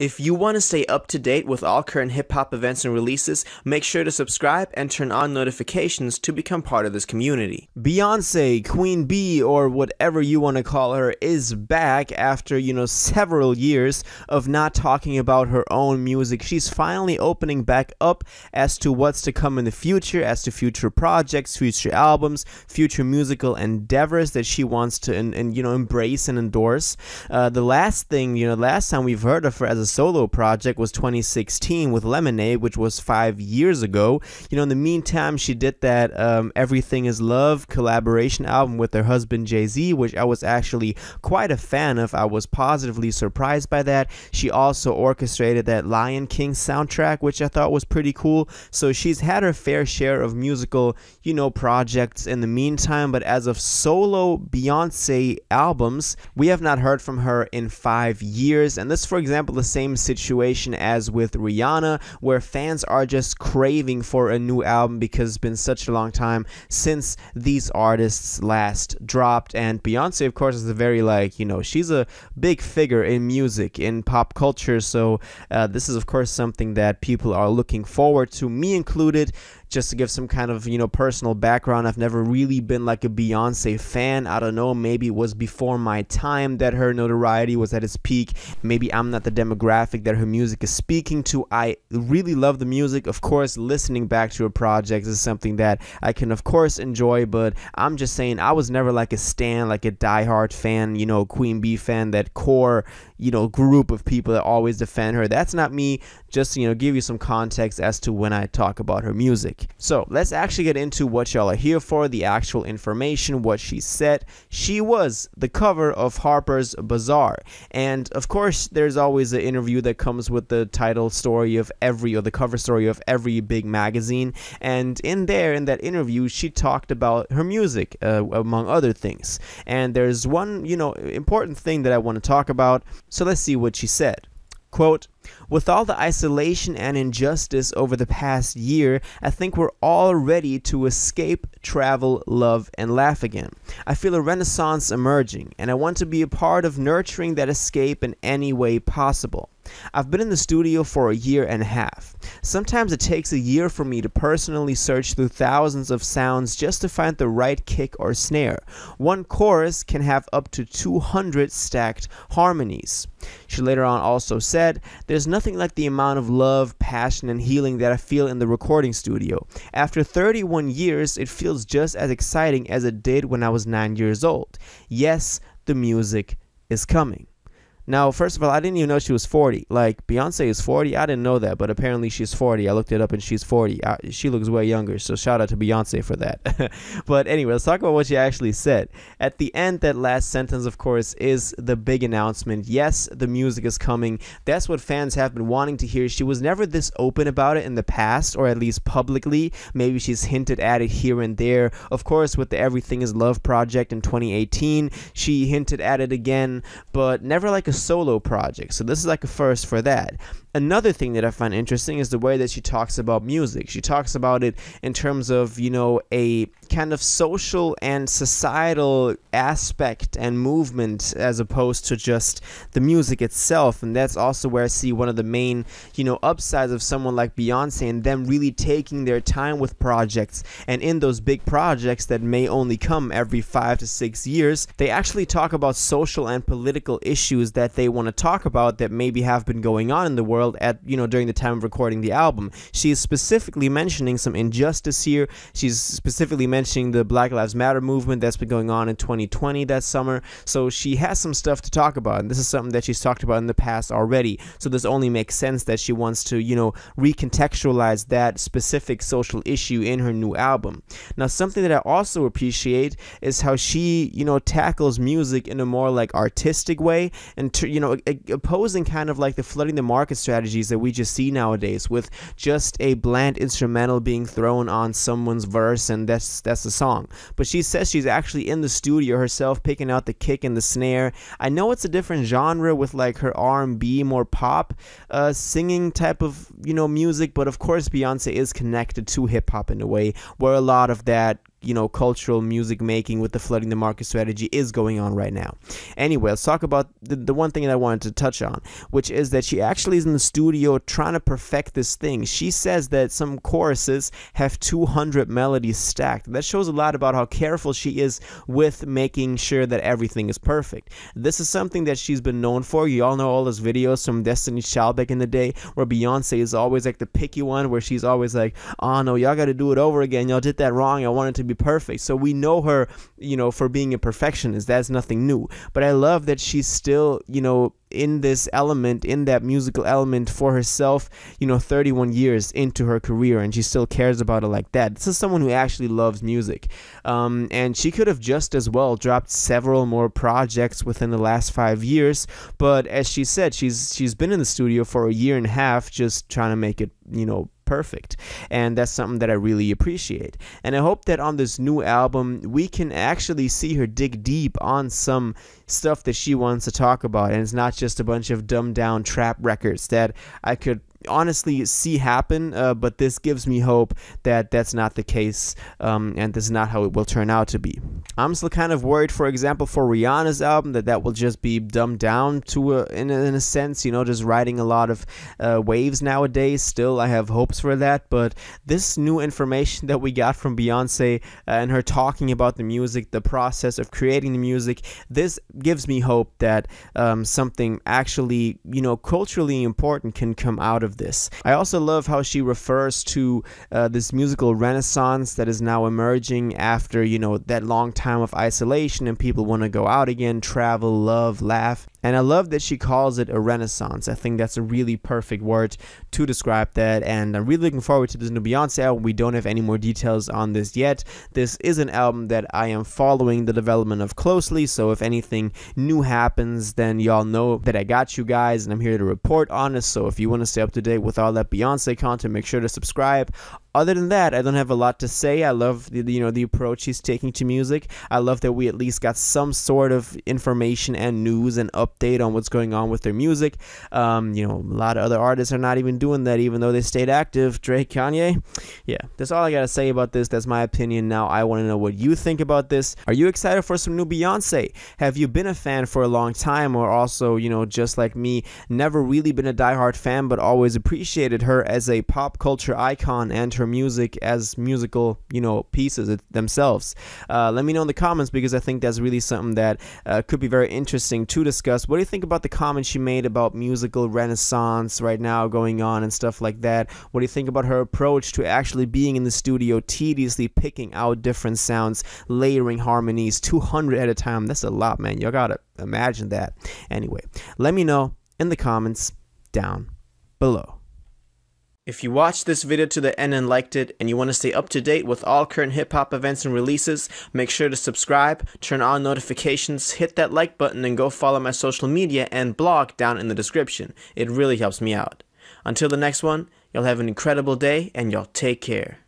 If you want to stay up to date with all current hip-hop events and releases, make sure to subscribe and turn on notifications to become part of this community. Beyonce, Queen Bee, or whatever you want to call her, is back after, several years of not talking about her own music. She's finally opening back up as to what's to come in the future, as to future projects, future albums, future musical endeavors that she wants to embrace and endorse. The last time we've heard of her as a solo project was 2016 with Lemonade, which was 5 years ago. In the meantime, she did that Everything Is Love collaboration album with her husband Jay-Z, which I was actually quite a fan of. I was positively surprised by that. She also orchestrated that Lion King soundtrack, which I thought was pretty cool. So she's had her fair share of musical, projects in the meantime, but as of solo Beyonce albums, we have not heard from her in 5 years. And this, for example, the same situation as with Rihanna, where fans are just craving for a new album because it's been such a long time since these artists last dropped. And Beyonce, of course, is a very she's a big figure in music, in pop culture, so this is of course something that people are looking forward to, me included. Just to give some kind of, personal background, I've never really been like a Beyonce fan. I don't know, maybe it was before my time that her notoriety was at its peak. Maybe I'm not the demographic that her music is speaking to. I really love the music. Of course, listening back to her projects is something that I can, of course, enjoy, but I'm just saying I was never like a stan, like a diehard fan, Queen Bee fan, that core, group of people that always defend her. That's not me. Just to, give you some context as to when I talk about her music. So let's actually get into what y'all are here for, the actual information, what she said. She was the cover of Harper's BAZAAR, and of course there's always an interview that comes with the title story of every, or the cover story of every big magazine, and in that interview she talked about her music, among other things. And there's one important thing that I want to talk about, so let's see what she said. Quote, "With all the isolation and injustice over the past year, I think we're all ready to escape, travel, love, and laugh again. I feel a renaissance emerging, and I want to be a part of nurturing that escape in any way possible. I've been in the studio for a year and a half. Sometimes it takes a year for me to personally search through thousands of sounds just to find the right kick or snare. One chorus can have up to 200 stacked harmonies." She later on also said, "There's nothing like the amount of love, passion, and healing that I feel in the recording studio. After 31 years, it feels just as exciting as it did when I was 9 years old. Yes, the music is coming." Now, first of all, I didn't even know she was 40. Like, Beyonce is 40. I didn't know that, but apparently she's 40. I looked it up and she's 40. She looks way younger, so shout out to Beyonce for that. But anyway, let's talk about what she actually said. At the end, that last sentence, of course, is the big announcement. Yes, the music is coming. That's what fans have been wanting to hear. She was never this open about it in the past, or at least publicly. Maybe she's hinted at it here and there. Of course, with the Everything Is Love project in 2018, she hinted at it again, but never like a solo project. So this is like a first for that. Another thing that I find interesting is the way that she talks about music. She talks about it in terms of, a kind of social and societal aspect and movement, as opposed to just the music itself. And that's also where I see one of the main, upsides of someone like Beyonce, and them really taking their time with projects. And in those big projects that may only come every 5 to 6 years, they actually talk about social and political issues that they want to talk about that maybe have been going on in the world at during the time of recording the album. She is specifically mentioning some injustice here. She's specifically mentioning the Black Lives Matter movement that's been going on in 2020 that summer. So she has some stuff to talk about, and this is something that she's talked about in the past already. So this only makes sense that she wants to recontextualize that specific social issue in her new album. Now, something that I also appreciate is how she tackles music in a more like artistic way, and opposing kind of like the flooding the market strategies that we just see nowadays, with just a bland instrumental being thrown on someone's verse and that's the song. But she says she's actually in the studio herself picking out the kick and the snare. I know it's a different genre with like her R&B, more pop singing type of music, but of course Beyonce is connected to hip hop in a way where a lot of that cultural music making with the flooding the market strategy is going on right now. Anyway, let's talk about the one thing that I wanted to touch on, which is that she actually is in the studio trying to perfect this thing. She says that some choruses have 200 melodies stacked. That shows a lot about how careful she is with making sure that everything is perfect. This is something that she's been known for. You all know all those videos from Destiny's Child back in the day where Beyonce is always like the picky one, where she's always like, oh no, y'all got to do it over again. Y'all did that wrong. I want it to be perfect. So we know her, for being a perfectionist. That's nothing new. But I love that she's still, in this element, in that musical element for herself, 31 years into her career, and she still cares about it like that. This is someone who actually loves music. And she could have just as well dropped several more projects within the last 5 years. But as she said, she's been in the studio for a year and a half just trying to make it, perfect, and that's something that I really appreciate. And I hope that on this new album we can actually see her dig deep on some stuff that she wants to talk about, and it's not just a bunch of dumbed down trap records that I could honestly see happen, but this gives me hope that that's not the case, and this is not how it will turn out to be. I'm still kind of worried, for example, for Rihanna's album, that will just be dumbed down to in a sense, just riding a lot of waves nowadays. Still, I have hopes for that, but this new information that we got from Beyonce and her talking about the music, the process of creating the music, this gives me hope that something actually, culturally important can come out of this. I also love how she refers to this musical renaissance that is now emerging after, that long time of isolation, and people want to go out again, travel, love, laugh. And I love that she calls it a renaissance. I think that's a really perfect word to describe that, and I'm really looking forward to this new Beyonce album. We don't have any more details on this yet. This is an album that I am following the development of closely, so if anything new happens, then y'all know that I got you guys, and I'm here to report on it. So if you want to stay up to date with all that Beyonce content, make sure to subscribe. Other than that, I don't have a lot to say. I love the approach she's taking to music. I love that we at least got some sort of information and news and update on what's going on with their music. A lot of other artists are not even doing that, even though they stayed active. Drake, Kanye. Yeah, that's all I gotta say about this. That's my opinion. Now I want to know what you think about this. Are you excited for some new Beyonce? Have you been a fan for a long time, or also, just like me, never really been a diehard fan, but always appreciated her as a pop culture icon and her music as musical, pieces themselves? Let me know in the comments, because I think that's really something that could be very interesting to discuss. What do you think about the comments she made about musical renaissance right now going on and stuff like that? What do you think about her approach to actually being in the studio, tediously picking out different sounds, layering harmonies, 200 at a time? That's a lot, man. Y'all gotta imagine that. Anyway, let me know in the comments down below. If you watched this video to the end and liked it, and you want to stay up to date with all current hip-hop events and releases, make sure to subscribe, turn on notifications, hit that like button, and go follow my social media and blog down in the description. It really helps me out. Until the next one, y'all have an incredible day, and y'all take care.